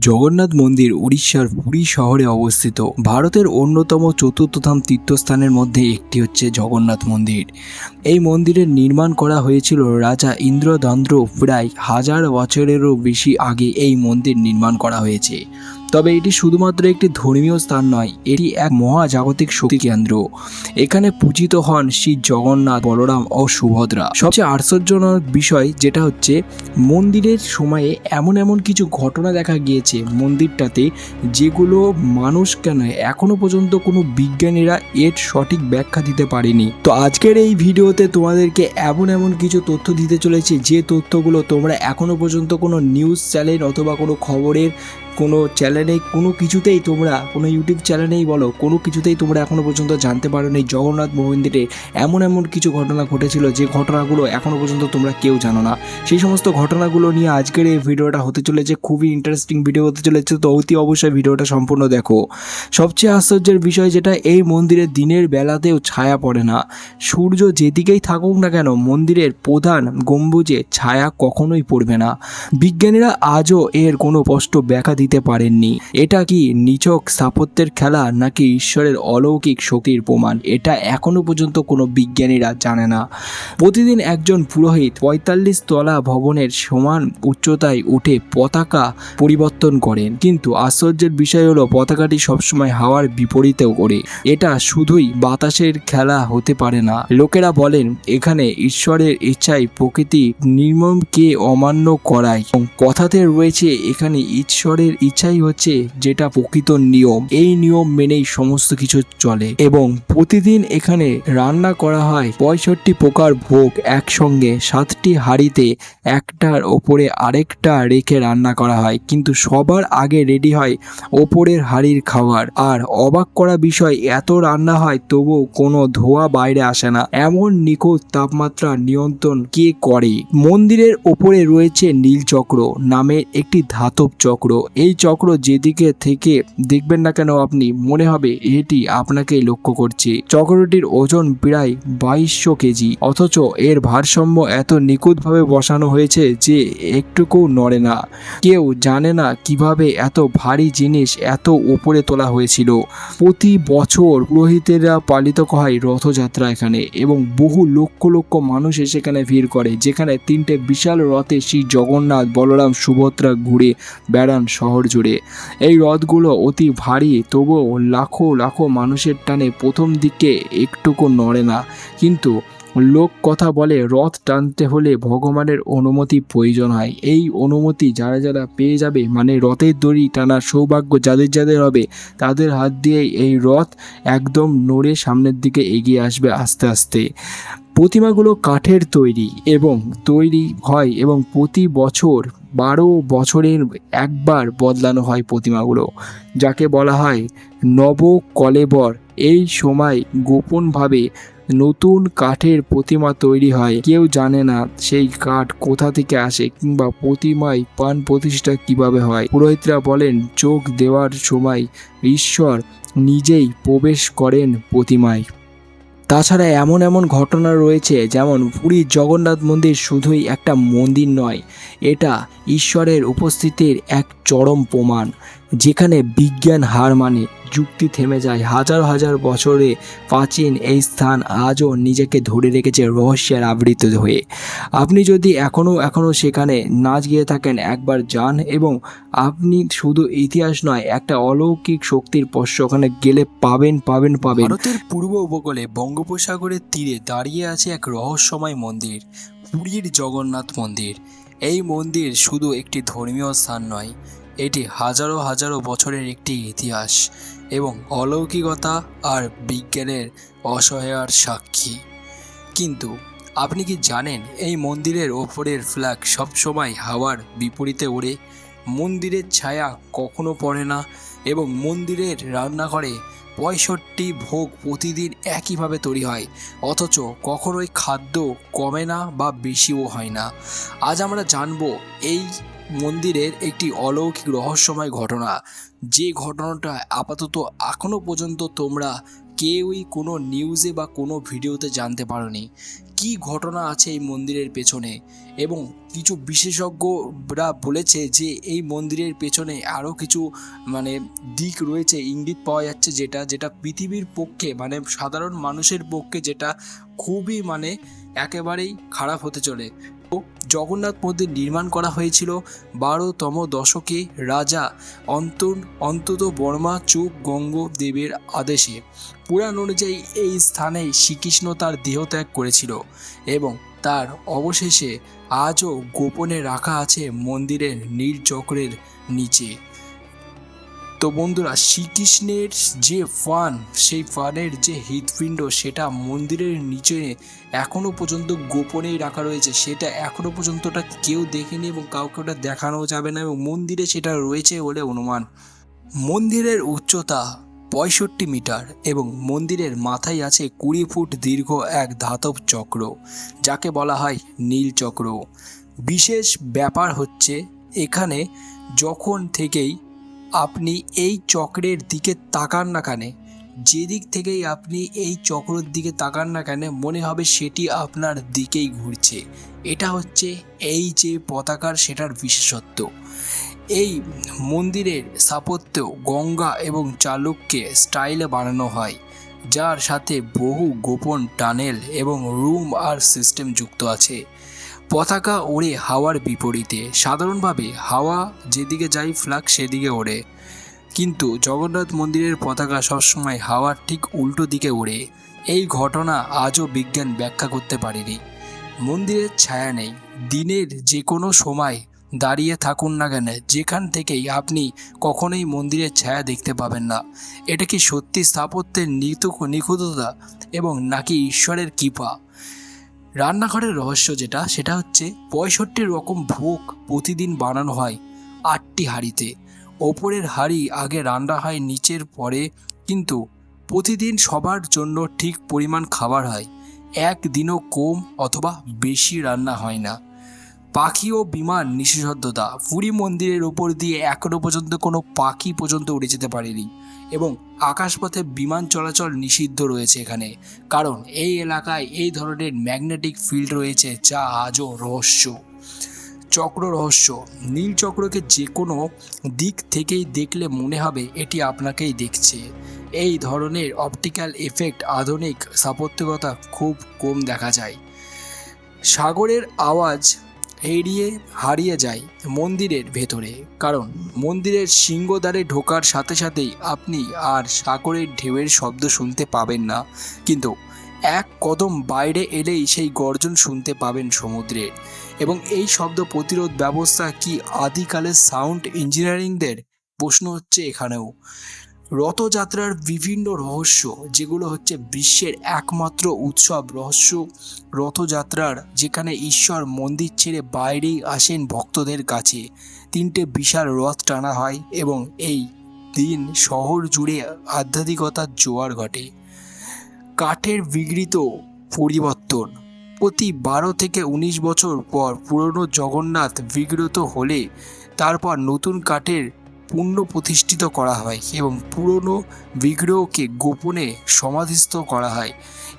জগন্নাথ মন্দির উড়িষ্যার পুরী শহরে অবস্থিত। ভারতের অন্যতম চতুর্থধাম তীর্থস্থানের মধ্যে একটি হচ্ছে জগন্নাথ মন্দির। এই মন্দিরের নির্মাণ করা হয়েছিল রাজা ইন্দ্রদন্দ্র প্রায় 1000 বছরেরও বেশি আগে এই মন্দির নির্মাণ করা হয়েছে। তবে এটি শুধুমাত্র একটি ধর্মীয় স্থান নয়, এটি এক মহাজাগতিক শক্তি কেন্দ্র। এখানে পূজিত হন শ্রী জগন্নাথ, বলরাম ও সুভদ্রা। সবচেয়ে আশ্চর্যজনক বিষয় যেটা হচ্ছে মন্দিরের সময়ে এমন এমন কিছু ঘটনা দেখা গিয়েছে মন্দিরটাতে, যেগুলো মানুষ কেন এখনো পর্যন্ত কোনো বিজ্ঞানীরা এর সঠিক ব্যাখ্যা দিতে পারেনি। তো আজকের এই ভিডিওতে তোমাদেরকে এমন এমন কিছু তথ্য দিতে চলেছে, যে তথ্যগুলো তোমরা এখনো পর্যন্ত কোনো নিউজ চ্যানেল অথবা কোনো খবরের কোনো চ্যানেলে, কোনো কিছুতেই তোমরা, কোনো ইউটিউব চ্যানেলেই বলো, কোনো কিছুতেই তোমরা এখনও পর্যন্ত জানতে পারো নি। জগন্নাথ মন্দিরে এমন এমন কিছু ঘটনা ঘটেছিল, যে ঘটনাগুলো এখনও পর্যন্ত তোমরা কেউ জানো না। সেই সমস্ত ঘটনাগুলো নিয়ে আজকের এই ভিডিওটা হতে চলেছে, খুবই ইন্টারেস্টিং ভিডিও হতে চলেছে। তো অতি অবশ্যই ভিডিওটা সম্পূর্ণ দেখো। সবচেয়ে আশ্চর্যের বিষয় যেটা, এই মন্দিরে দিনের বেলাতেও ছায়া পড়ে না। সূর্য যেদিকেই থাকুক না কেন, মন্দিরের প্রধান গম্বুজে ছায়া কখনোই পড়বে না। বিজ্ঞানীরা আজও এর কোনো স্পষ্ট ব্যাখ্যা দিতে পারেননি। এটা কি নিছক স্থাপত্যের খেলা, নাকি ঈশ্বরের অলৌকিক শক্তির প্রমাণ, এটা এখনো পর্যন্ত কোনো বিজ্ঞানীরা জানে না। প্রতিদিন একজন পুরোহিত 45 তলা ভবনের সমান উচ্চতায় উঠে পতাকা পরিবর্তন করেন, কিন্তু আশ্চর্যের বিষয় হলো পতাকাটি সবসময় হাওয়ার বিপরীতেও ওড়ে। এটা শুধুই বাতাসের খেলা হতে পারে না। লোকেরা বলেন এখানে ঈশ্বরের ইচ্ছায় প্রকৃতি নির্মমকে অমান্য করায়, এবং কথাতে রয়েছে এখানে ঈশ্বরের ইচ্ছাই হচ্ছে যেটা প্রকৃত নিয়ম। এই নিয়ম মেনেই সমস্ত কিছু চলে, এবং প্রতিদিন এখানে রান্না করা হয় 65 প্রকার ভোগ একসঙ্গে 7টি হাঁড়িতে, একটার ওপরে আরেকটা রেখে রান্না করা হয়, কিন্তু সবার আগে রেডি হয় ওপরের হাঁড়ির খাবার। আর অবাক করা বিষয়, এত রান্না হয় তবুও কোনো ধোঁয়া বাইরে আসে না। এমন নিখুঁত তাপমাত্রা নিয়ন্ত্রণ কে করে? মন্দিরের ওপরে রয়েছে নীলচক্র নামের একটি ধাতব চক্র। এই চক্র যেদিকে থেকে দেখবেন না কেন, আপনি মনে হবে এটি আপনাকে লক্ষ্য করছে। চক্রটির ওজন প্রায় 2200 কেজি, অথচ এর ভারসাম্য এত নিখুঁতভাবে বসানো হয়েছে যে একটুকু নড়ে না। কেউ জানে না কিভাবে এত ভারী জিনিস এত উপরে তোলা হয়েছিল। প্রতি বছর পুরোহিতেরা পালিত হয় রথযাত্রা এখানে, এবং বহু লক্ষ লক্ষ মানুষ সেখানে ভিড় করে, যেখানে 3টে বিশাল রথে শ্রী জগন্নাথ, বলরাম, সুভদ্রা ঘুরে বেড়ান শহর জুড়ে। এই রথগুলো অতি ভারী, তবুও লাখো লাখো মানুষের টানে প্রথম দিকে একটুকু নড়ে না। কিন্তু লোক কথা বলে রথ টানতে হলে ভগবানের অনুমতি প্রয়োজন হয়। এই অনুমতি যারা যারা পেয়ে যাবে, মানে রথের দড়ি টানার সৌভাগ্য যাদের যাদের হবে, তাদের হাত দিয়ে এই রথ একদম নড়ে সামনের দিকে এগিয়ে আসবে আস্তে আস্তে। প্রতিমাগুলো কাঠের তৈরি হয়, এবং প্রতি বছর 12 বছরের একবার বদলানো হয় প্রতিমাগুলো, যাকে বলা হয় নবকলেবর। এই সময় গোপনভাবে নতুন কাঠের প্রতিমা তৈরি হয়। কেউ জানে না সেই কাঠ কোথা থেকে আসে, কিংবা প্রতিমায় প্রাণ প্রতিষ্ঠা কিভাবে হয়। পুরোহিতরা বলেন চোখ দেওয়ার সময় ঈশ্বর নিজেই প্রবেশ করেন প্রতিমায়। তাছাড়া এমন এমন ঘটনা রয়েছে, যেমন পুরীর জগন্নাথ মন্দির শুধুই একটা মন্দির নয়, এটা ঈশ্বরের উপস্থিতির এক চরম প্রমাণ। যেখানে বিজ্ঞান হার মানে, যুক্তি থেমে যায়। হাজার হাজার বছরে প্রাচীন এই স্থান আজও নিজেকে ধরে রেখেছে রহস্যের আবৃত হয়ে। আপনি যদি এখনও সেখানে না গিয়ে থাকেন, একবার যান, এবং আপনি শুধু ইতিহাস নয়, একটা অলৌকিক শক্তির স্পর্শ ওখানে গেলে পাবেন। ভারতের পূর্ব উপকূলে বঙ্গোপসাগরের তীরে দাঁড়িয়ে আছে এক রহস্যময় মন্দির, পুরীর জগন্নাথ মন্দির। এই মন্দির শুধু একটি ধর্মীয় স্থান নয়, এটি হাজারো হাজারো বছরের একটি ইতিহাস এবং অলৌকিকতা আর বিজ্ঞানের অসহায়তার সাক্ষী। কিন্তু আপনি কি জানেন, এই মন্দিরের ওপরের ফ্ল্যাগ সবসময় হাওয়ার বিপরীতে ওড়ে? মন্দিরের ছায়া কখনো পড়ে না, এবং মন্দিরের রান্নাঘরে 65 ভোগ প্রতিদিন একইভাবে তৈরি হয়, অথচ কখনোই খাদ্য কমে না বা বেশিও হয় না। আজ আমরা জানবো এই মন্দিরের একটি অলৌকিক রহস্যময় ঘটনা, যে ঘটনাটা আপাতত এখনো পর্যন্ত তোমরা কেউই কোনো নিউজে বা কোনো ভিডিওতে জানতে পারোনি কি ঘটনা আছে এই মন্দিরের পেছনে। এবং কিছু বিশেষজ্ঞরা বলেছে যে এই মন্দিরের পেছনে আরও কিছু দিক রয়েছে, ইঙ্গিত পাওয়া যাচ্ছে, যেটা পৃথিবীর পক্ষে সাধারণ মানুষের পক্ষে যেটা খুবই একেবারেই খারাপ হতে চলে। জগন্নাথ মন্দির নির্মাণ করা হয়েছিল 12তম দশকে রাজা অন্তত বর্মা চুক গঙ্গদেবের আদেশে। পুরাণ অনুযায়ী এই স্থানেই শ্রীকৃষ্ণ তার দেহত্যাগ করেছিল এবং তার অবশেষে আজও গোপনে রাখা আছে মন্দিরের নীল চক্রের নিচে। তো বন্ধুরা, শ্রীকৃষ্ণের যে সেই ফানের যে হৃৎপিণ্ড সেটা মন্দিরের নিচে এখনও পর্যন্ত গোপনেই রাখা রয়েছে। সেটা এখনও পর্যন্ত কেউ দেখেনি এবং কাউকে ওটা দেখানো যাবে না, এবং মন্দিরে সেটা রয়েছে বলে অনুমান। মন্দিরের উচ্চতা 65 মিটার এবং মন্দিরের মাথায় আছে 20 ফুট দীর্ঘ এক ধাতব চক্র, যাকে বলা হয় নীল চক্র। বিশেষ ব্যাপার হচ্ছে এখানে যখন থেকেই আপনি এই চক্রের দিকে তাকান না কেন, যেদিক থেকেই আপনি এই চক্রের দিকে তাকান না কেন, মনে হবে সেটি আপনার দিকেই ঘুরছে। এটা হচ্ছে এই যে পতাকার সেটার বিশেষত্ব। এই মন্দিরের স্থাপত্য গঙ্গা এবং চালুক্যে স্টাইলে বানানো হয়, যার সাথে বহু গোপন টানেল এবং রুম আর সিস্টেম যুক্ত আছে। পতাকা ওড়ে হাওয়ার বিপরীতে। সাধারণভাবে হাওয়া যেদিকে যায় ফ্ল্যাগ সেদিকে ওড়ে, কিন্তু জগন্নাথ মন্দিরের পতাকা সবসময় হাওয়ার ঠিক উল্টো দিকে ওড়ে। এই ঘটনা আজও বিজ্ঞান ব্যাখ্যা করতে পারেনি। মন্দিরের ছায়া নেই। দিনের যে কোনো সময় দাঁড়িয়ে থাকুন না কেন, যেখান থেকেই আপনি কখনোই মন্দিরের ছায়া দেখতে পাবেন না। এটা কি সত্যি স্থাপত্যের নিখুঁততা এবং নাকি ঈশ্বরের কৃপা? রান্নাঘরের রহস্য সেটা হচ্ছে 65 রকম ভোগ প্রতিদিন বানানো হয় 8টি হাঁড়িতে। ওপরের হাঁড়ি আগে রান্না হয় নিচের পরে, কিন্তু প্রতিদিন সবার জন্য ঠিক পরিমাণ খাবার হয়। একদিনও কম অথবা বেশি রান্না হয় না। পাখি ও বিমান নিষিদ্ধতা। পুরী মন্দিরের ওপর দিয়ে এখনও পর্যন্ত কোনো পাখি পর্যন্ত উড়ে যেতে পারেনি এবং আকাশপথে বিমান চলাচল নিষিদ্ধ রয়েছে এখানে, কারণ এই এলাকায় এই ধরনের ম্যাগনেটিক ফিল্ড রয়েছে যা আজও রহস্য। চক্র রহস্য। নীল চক্রকে যে কোনো দিক থেকেই দেখলে মনে হবে এটি আপনাকেই দেখছে। এই ধরনের অপটিক্যাল এফেক্ট আধুনিক স্থাপত্যিকতা খুব কম দেখা যায়। সাগরের আওয়াজ হারিয়ে যায় মন্দিরের ভেতরে, কারণ মন্দিরের সিংহদ্বারে ঢোকার সাথে সাথেই আপনি আর সাগরের ঢেউয়ের শব্দ শুনতে পাবেন না, কিন্তু এক কদম বাইরে এলেই সেই গর্জন শুনতে পাবেন সমুদ্রের। এবং এই শব্দ প্রতিরোধ ব্যবস্থা কি আদিকালের সাউন্ড ইঞ্জিনিয়ারিংদের? প্রশ্ন হচ্ছে এখানেও। রথযাত্রার বিভিন্ন রহস্য, যেগুলো হচ্ছে বিশ্বের একমাত্র উৎসব রহস্য রথযাত্রার, যেখানে ঈশ্বর মন্দির ছেড়ে বাইরেই আসেন ভক্তদের কাছে। 3টে বিশাল রথ টানা হয় এবং এই দিন শহর জুড়ে আধ্যাত্মিকতার জোয়ার ঘটে। কাঠের বিঘ্নিত পরিবর্তন। প্রতি 12 থেকে 19 বছর পর পুরনো জগন্নাথ বিঘ্নিত হলে তারপর নতুন কাঠের পুনঃপ্রতিষ্ঠিত করা হয় এবং পুরনো বিগ্রহকে গোপনে সমাধিস্থ করা হয়।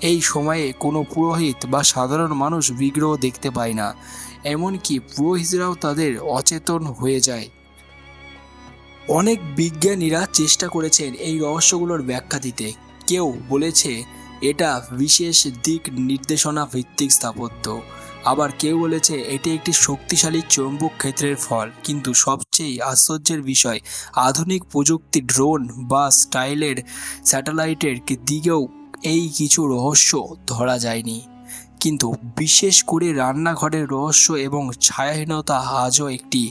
এই সময়ে কোনো পুরোহিত বা সাধারণ মানুষ বিগ্রহ দেখতে পায় না, এমনকি পুরোহিতরাও তাদের অচেতন হয়ে যায়। অনেক বিজ্ঞানীরা চেষ্টা করেছেন এই রহস্যগুলোর ব্যাখ্যা দিতে। কেউ বলেছে এটা বিশেষ দিক নির্দেশনা ভিত্তিক স্থাপত্য, আবার কেউ বলেছে এটি একটি শক্তিশালী চৌম্বক ক্ষেত্রের ফল। কিন্তু সবচেয়ে আশ্চর্যের বিষয়, আধুনিক প্রযুক্তি ড্রোন বা স্যাটেলাইটের দিকেও এই কিছু রহস্য ধরা যায়নি। কিন্তু বিশেষ করে রান্নাঘরের রহস্য এবং ছায়াহীনতা আজও একটি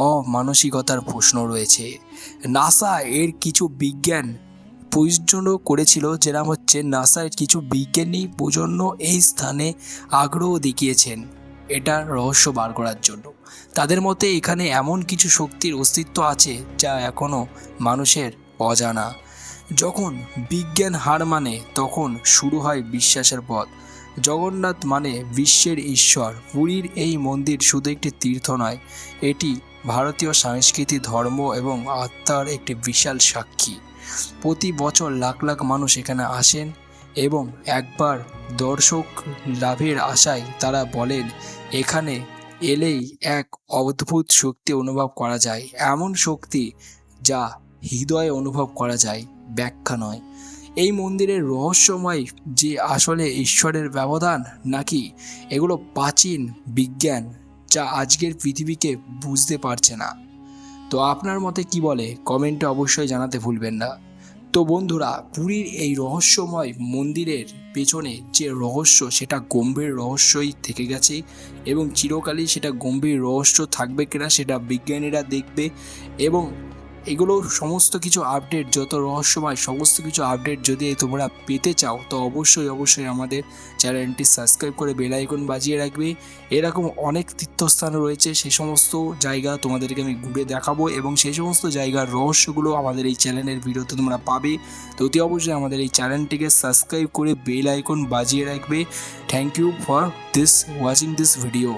অমানসিকতার প্রশ্ন রয়েছে। নাসা এর কিছু বিজ্ঞান প্রয়োজন করেছিল, যেরকম হচ্ছে নাসার কিছু বিজ্ঞানী প্রজন্ম এই স্থানে আগ্রহ দেখিয়েছেন এটা রহস্য বার করার জন্য। তাদের মতে এখানে এমন কিছু শক্তির অস্তিত্ব আছে যা এখনও মানুষের অজানা। যখন বিজ্ঞান হার মানে তখন শুরু হয় বিশ্বাসের পথ। জগন্নাথ মানে বিশ্বের ঈশ্বর। পুরীর এই মন্দির শুধু একটি তীর্থ নয়, এটি ভারতীয় সংস্কৃতি, ধর্ম এবং আত্মার একটি বিশাল সাক্ষী। প্রতি বছর লাখ লাখ মানুষ এখানে আসেন এবং একবার দর্শক লাভের আশায় তারা বলেন এখানে এলেই এক অদ্ভুত শক্তি অনুভব করা যায়, এমন শক্তি যা হৃদয়ে অনুভব করা যায়, ব্যাখ্যা নয়। এই মন্দিরের রহস্যময় যে আসলে ঈশ্বরের ব্যবধান নাকি এগুলো প্রাচীন বিজ্ঞান যা আজকের পৃথিবীকে বুঝতে পারছে না। তো আপনার মতে কি বলে কমেন্টে অবশ্যই জানাতে ভুলবেন না। তো বন্ধুরা, পুরীর এই রহস্যময় মন্দিরের পেছনে যে রহস্য সেটা গম্ভীর রহস্যই থেকে গেছে এবং চিরকালই সেটা গম্ভীর রহস্য থাকবে কিনা সেটা বিজ্ঞানীরা দেখবে। এবং এগুলো সমস্ত কিছু আপডেট, যত রহস্যময় সমস্ত কিছু আপডেট যদি তোমরা পেতে চাও তো অবশ্যই আমাদের চ্যানেলটি সাবস্ক্রাইব করে বেল আইকন বাজিয়ে রাখবে। এরকম অনেক তীর্থস্থান রয়েছে, সেই সমস্ত জায়গা তোমাদেরকে আমি ঘুরে দেখাবো এবং সেই সমস্ত জায়গার রহস্যগুলো আমাদের এই চ্যানেলের ভিডিওতে তোমরা পাবে। তো অতি অবশ্যই আমাদের এই চ্যানেলটিকে সাবস্ক্রাইব করে বেল আইকন বাজিয়ে রাখবে। Thank you for watching this video.